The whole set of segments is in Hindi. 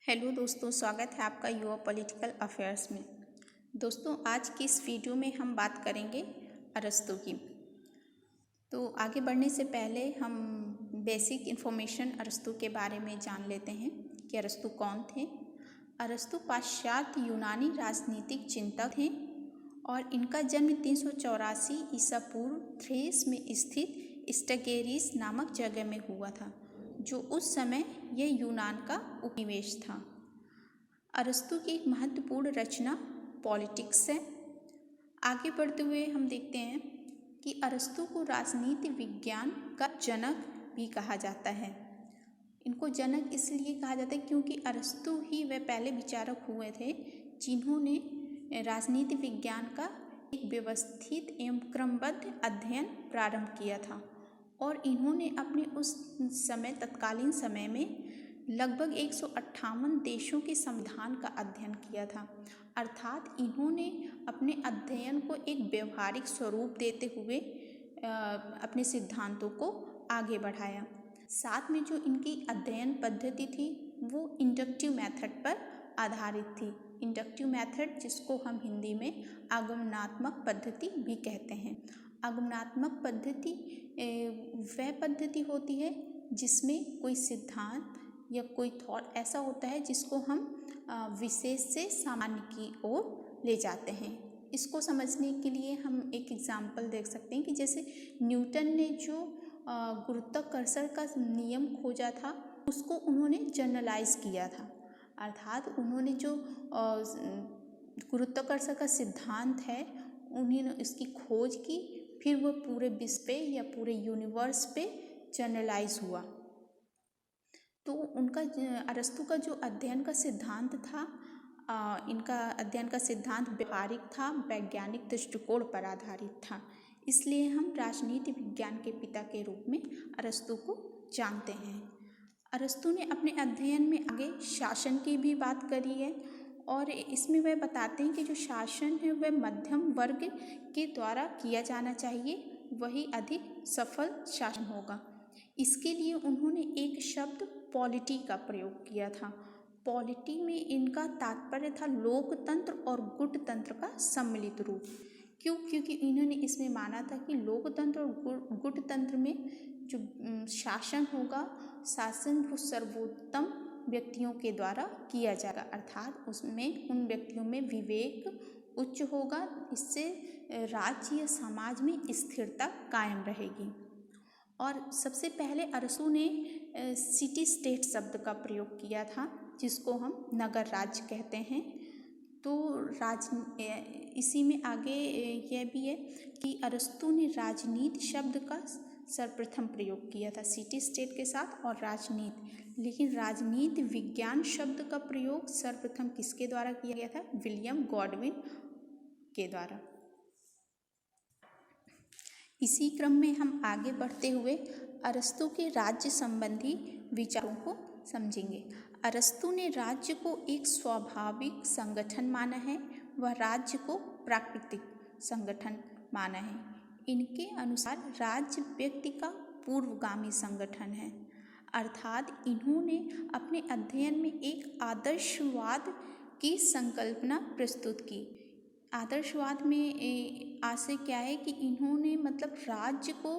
हेलो दोस्तों, स्वागत है आपका युवा पॉलिटिकल अफेयर्स में। दोस्तों, आज की इस वीडियो में हम बात करेंगे अरस्तू की। तो आगे बढ़ने से पहले हम बेसिक इन्फॉर्मेशन अरस्तू के बारे में जान लेते हैं कि अरस्तू कौन थे। अरस्तू पाश्चात्य यूनानी राजनीतिक चिंतक थे और इनका जन्म 384 ईसा पूर्व थ्रेस में स्थित स्टगेरिस नामक जगह में हुआ था, जो उस समय यह यूनान का उपनिवेश था। अरस्तू की एक महत्वपूर्ण रचना पॉलिटिक्स है। आगे बढ़ते हुए हम देखते हैं कि अरस्तू को राजनीति विज्ञान का जनक भी कहा जाता है। इनको जनक इसलिए कहा जाता है क्योंकि अरस्तू ही वह पहले विचारक हुए थे जिन्होंने राजनीति विज्ञान का एक व्यवस्थित एवं क्रमबद्ध अध्ययन प्रारंभ किया था। और इन्होंने अपने उस समय तत्कालीन समय में लगभग 158 देशों के संविधान का अध्ययन किया था। अर्थात इन्होंने अपने अध्ययन को एक व्यवहारिक स्वरूप देते हुए अपने सिद्धांतों को आगे बढ़ाया। साथ में जो इनकी अध्ययन पद्धति थी वो इंडक्टिव मेथड पर आधारित थी। इंडक्टिव मेथड, जिसको हम हिंदी में आगमनात्मक पद्धति भी कहते हैं। आगमनात्मक पद्धति वह पद्धति होती है जिसमें कोई सिद्धांत या कोई थॉट ऐसा होता है जिसको हम विशेष से सामान्य की ओर ले जाते हैं। इसको समझने के लिए हम एक एग्जाम्पल देख सकते हैं कि जैसे न्यूटन ने जो गुरुत्वाकर्षण का नियम खोजा था उसको उन्होंने जनरलाइज किया था। अर्थात उन्होंने जो गुरुत्वाकर्षण का सिद्धांत है उन्होंने इसकी खोज की, फिर वह पूरे विश्व पे या पूरे यूनिवर्स पे जनरलाइज हुआ। तो उनका अरस्तू का जो अध्ययन का सिद्धांत था, इनका अध्ययन का सिद्धांत व्यवहारिक था, वैज्ञानिक दृष्टिकोण पर आधारित था। इसलिए हम राजनीति विज्ञान के पिता के रूप में अरस्तू को जानते हैं। अरस्तू ने अपने अध्ययन में आगे शासन की भी बात करी है और इसमें वह बताते हैं कि जो शासन है वह मध्यम वर्ग के द्वारा किया जाना चाहिए, वही अधिक सफल शासन होगा। इसके लिए उन्होंने एक शब्द पॉलिटी का प्रयोग किया था। पॉलिटी में इनका तात्पर्य था लोकतंत्र और गुटतंत्र का सम्मिलित रूप। क्यों? क्योंकि इन्होंने इसमें माना था कि लोकतंत्र और गुटतंत्र में जो शासन होगा, शासन वो सर्वोत्तम व्यक्तियों के द्वारा किया जाएगा। अर्थात उसमें उन व्यक्तियों में विवेक उच्च होगा, इससे राज्य या समाज में स्थिरता कायम रहेगी। और सबसे पहले अरस्तू ने सिटी स्टेट शब्द का प्रयोग किया था, जिसको हम नगर राज्य कहते हैं। तो इसी में आगे यह भी है कि अरस्तू ने राजनीति शब्द का सर्वप्रथम प्रयोग किया था सिटी स्टेट के साथ और राजनीति। लेकिन राजनीति विज्ञान शब्द का प्रयोग सर्वप्रथम किसके द्वारा किया गया था? विलियम गॉडविन के द्वारा। इसी क्रम में हम आगे बढ़ते हुए अरस्तू के राज्य संबंधी विचारों को समझेंगे। अरस्तू ने राज्य को एक स्वाभाविक संगठन माना है, वह राज्य को प्राकृतिक संगठन माना है। इनके अनुसार राज्य व्यक्ति का पूर्वगामी संगठन है। अर्थात इन्होंने अपने अध्ययन में एक आदर्शवाद की संकल्पना प्रस्तुत की। आदर्शवाद में आशय क्या है कि इन्होंने मतलब राज्य को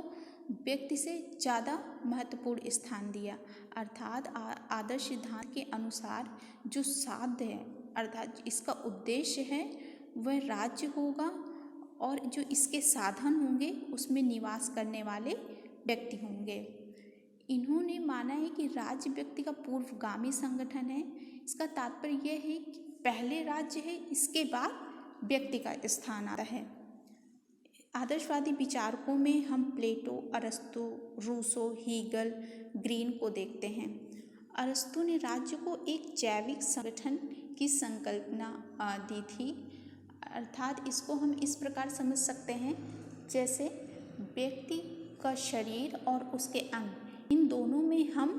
व्यक्ति से ज़्यादा महत्वपूर्ण स्थान दिया। अर्थात आदर्श सिद्धांत के अनुसार जो साध्य है, अर्थात इसका उद्देश्य है, वह राज्य होगा और जो इसके साधन होंगे उसमें निवास करने वाले व्यक्ति होंगे। इन्होंने माना है कि राज्य व्यक्ति का पूर्वगामी संगठन है। इसका तात्पर्य यह है कि पहले राज्य है, इसके बाद व्यक्ति का स्थान आता है। आदर्शवादी विचारकों में हम प्लेटो, अरस्तु, रूसो, हीगल, ग्रीन को देखते हैं। अरस्तु ने राज्य को एक जैविक संगठन की संकल्पना दी थी। अर्थात इसको हम इस प्रकार समझ सकते हैं, जैसे व्यक्ति का शरीर और उसके अंग, इन दोनों में हम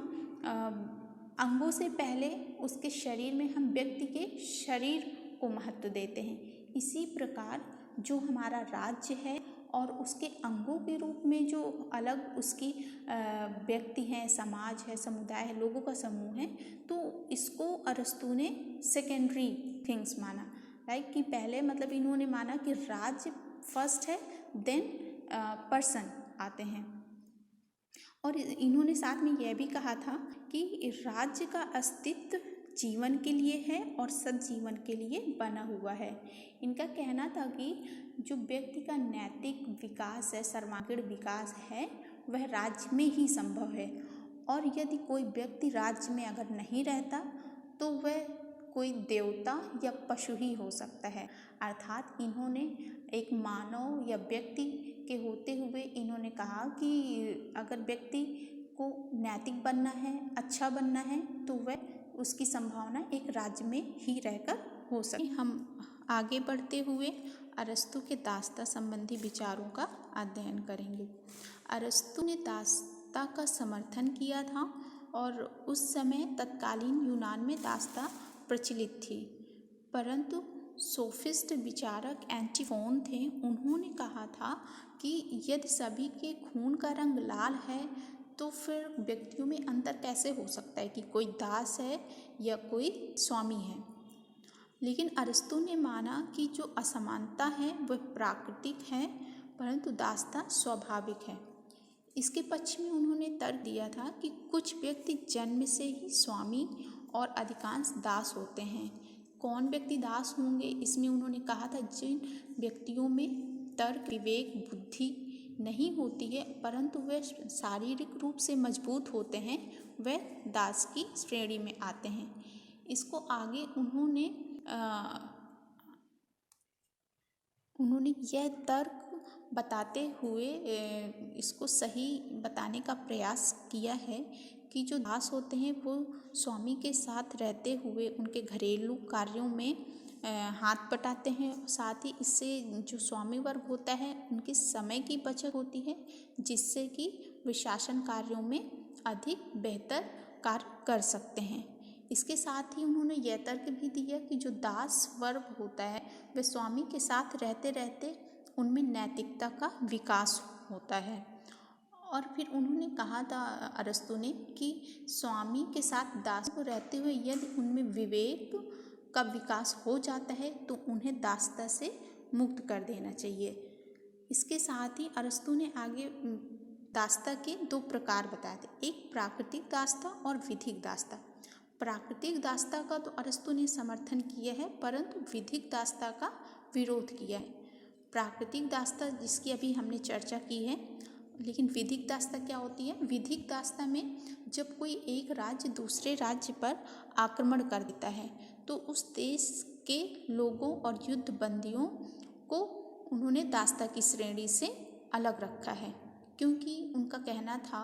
अंगों से पहले उसके शरीर में हम व्यक्ति के शरीर को महत्व देते हैं। इसी प्रकार जो हमारा राज्य है और उसके अंगों के रूप में जो अलग उसकी व्यक्ति हैं, समाज है, समुदाय है, लोगों का समूह है, तो इसको अरस्तू ने सेकेंडरी थिंग्स माना। लाइक कि पहले मतलब इन्होंने माना कि राज्य फर्स्ट है, देन पर्सन आते हैं। और इन्होंने साथ में यह भी कहा था कि राज्य का अस्तित्व जीवन के लिए है और सद्जीवन के लिए बना हुआ है। इनका कहना था कि जो व्यक्ति का नैतिक विकास है, सर्वांगीण विकास है, वह राज्य में ही संभव है। और यदि कोई व्यक्ति राज्य में अगर नहीं रहता तो वह कोई देवता या पशु ही हो सकता है। अर्थात इन्होंने एक मानव या व्यक्ति के होते हुए इन्होंने कहा कि अगर व्यक्ति को नैतिक बनना है, अच्छा बनना है, तो वह उसकी संभावना एक राज्य में ही रहकर हो सकती है। हम आगे बढ़ते हुए अरस्तु के दास्ता संबंधी विचारों का अध्ययन करेंगे। अरस्तु ने दास्ता का समर्थन किया था और उस समय तत्कालीन यूनान में दास्ता प्रचलित थी, परंतु सोफिस्ट विचारक एंटीफोन थे। उन्होंने कहा था कि यदि सभी के खून का रंग लाल है तो फिर व्यक्तियों में अंतर कैसे हो सकता है कि कोई दास है या कोई स्वामी है। लेकिन अरस्तु ने माना कि जो असमानता है वह प्राकृतिक है, परंतु दास्ता स्वाभाविक है। इसके पक्ष में उन्होंने तर्क दिया था कि कुछ व्यक्ति जन्म से ही स्वामी और अधिकांश दास होते हैं। कौन व्यक्ति दास होंगे, इसमें उन्होंने कहा था जिन व्यक्तियों में तर्क, विवेक, बुद्धि नहीं होती है परंतु वे शारीरिक रूप से मजबूत होते हैं, वे दास की श्रेणी में आते हैं। इसको आगे उन्होंने यह तर्क बताते हुए इसको सही बताने का प्रयास किया है कि जो दास होते हैं वो स्वामी के साथ रहते हुए उनके घरेलू कार्यों में हाथ बटाते हैं। साथ ही इससे जो स्वामी वर्ग होता है उनके समय की बचत होती है, जिससे कि वे शासन कार्यों में अधिक बेहतर कार्य कर सकते हैं। इसके साथ ही उन्होंने यह तर्क भी दिया कि जो दास वर्ग होता है वह स्वामी के साथ रहते रहते उनमें नैतिकता का विकास होता है। और फिर उन्होंने कहा था अरस्तु ने कि स्वामी के साथ दास को रहते हुए यदि उनमें विवेक का विकास हो जाता है तो उन्हें दासता से मुक्त कर देना चाहिए। इसके साथ ही अरस्तु ने आगे दासता के दो प्रकार बताए थे, एक प्राकृतिक दासता और विधिक दासता। प्राकृतिक दासता का तो अरस्तु ने समर्थन किया है, परंतु विधिक दासता का विरोध किया है। प्राकृतिक दासता जिसकी अभी हमने चर्चा की है, लेकिन विधिक दासता क्या होती है? विधिक दासता में जब कोई एक राज्य दूसरे राज्य पर आक्रमण कर देता है तो उस देश के लोगों और युद्ध बंदियों को उन्होंने दासता की श्रेणी से अलग रखा है, क्योंकि उनका कहना था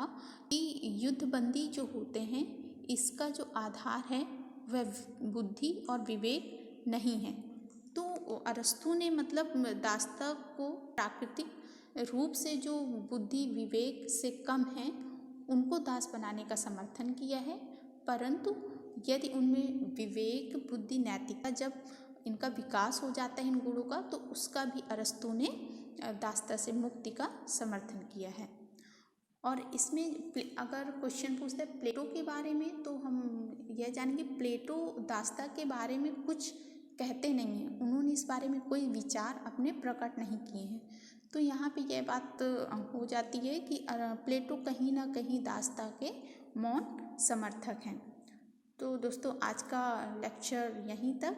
कि युद्ध बंदी जो होते हैं इसका जो आधार है वह बुद्धि और विवेक नहीं है। तो अरस्तु ने मतलब दासता को प्राकृतिक रूप से जो बुद्धि विवेक से कम है उनको दास बनाने का समर्थन किया है, परंतु यदि उनमें विवेक, बुद्धि, नैतिकता जब इनका विकास हो जाता है इन गुणों का, तो उसका भी अरस्तु ने दासता से मुक्ति का समर्थन किया है। और इसमें अगर क्वेश्चन पूछते हैं प्लेटो के बारे में, तो हम यह जानेंगे प्लेटो दासता के बारे में कुछ कहते नहीं हैं। उन्होंने इस बारे में कोई विचार अपने प्रकट नहीं किए हैं। तो यहाँ पे यह बात हो जाती है कि प्लेटो कहीं ना कहीं दासता के मौन समर्थक हैं। तो दोस्तों आज का लेक्चर यहीं तक,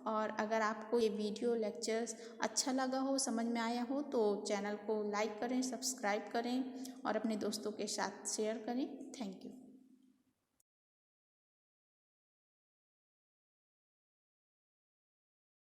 और अगर आपको ये वीडियो लेक्चर्स अच्छा लगा हो, समझ में आया हो, तो चैनल को लाइक करें, सब्सक्राइब करें और अपने दोस्तों के साथ शेयर करें। Thank you.